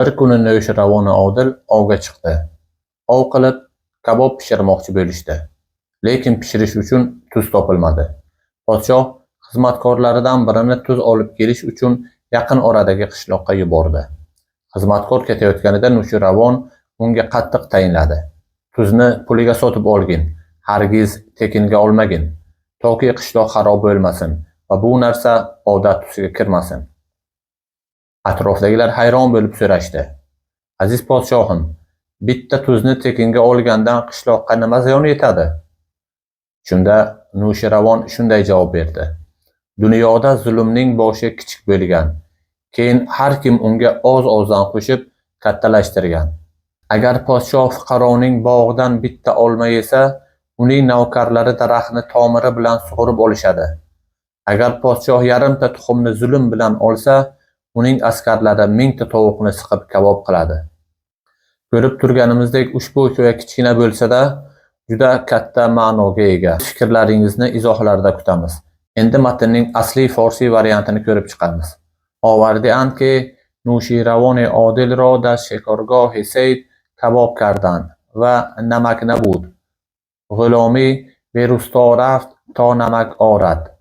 Bir kuni No'shiravon Odil ovga chiqdi. Ov qilib, kabob pishirmoqchi bo'lishdi. Lekin pishirish uchun tuz topilmadi. Podshoh xizmatkorlaridan birini tuz olib kelish uchun yaqin oradagi qishloqqa yubordi. Xizmatkor ketayotganida No'shiravon unga qattiq tayinladi. Tuzni puliga sotib olgin, hargiz tekinga olmagin, toki qishloq xarob bo'lmasin va bu narsa odat tusiga kirmasin. Atrofdagilar hayron bo'lib so'rashdi. Aziz podshohim, bitta tuzni tekinga olgandan qishloqqa nima ziyon yetadi? Shunda No'shiravon shunday javob berdi. Dunyoda zulmning boshi kichik bo'lgan, keyin har kim unga oz-ozdan qo'shib kattalashtirgan. Agar podshoh fuqaroning bog'idan bitta olma yesa, uning navkarlari daraxtni tomiri bilan sug'urib olishadi. Agar podshoh yarimta tuxumni zulm bilan olsa, uning askarlari 1000 ta tovuqni siqib kabob qiladi. Ko'rib turganimizdek ushbu hikoya kichkina bo'lsa-da, juda katta ma'noga ega. Fikrlaringizni izohlarda kutamiz. Endi matnning asli forsiy variantini ko'rib chiqamiz. آورده‌اند که نوشیروان عادل را در شکارگاه صید کباب کردند و نمک نبود. غلامی به روستا رفت تا نمک آرد.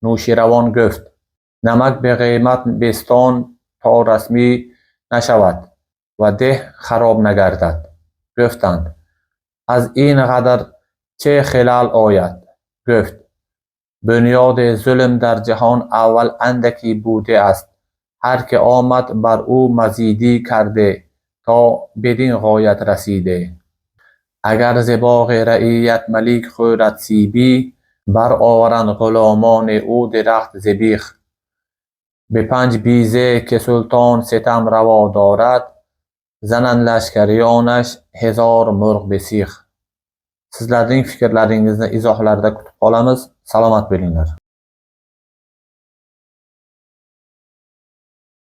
نوشیروان گفت نمک به قیمت بستان تا رسمی نشود و ده خراب نگردد. گفتند از این قدر چه خلل آید؟ گفت بنیاد ظلم در جهان اول اندکی بوده است. هر که آمد بر او مزیدی کرده تا بدین غایت رسیده. اگر ز باغ رعیت ملیک خورد سیبی، بر آورند غلامان او درخت ز بیخ. به 5 بیزه که سلطان ستم روا دارد، زنند لشکریانش 1000 مرغ به سیخ. Sizlarning fikrlaringizni izohlarda kutib qolamiz. Salomat bo'linglar.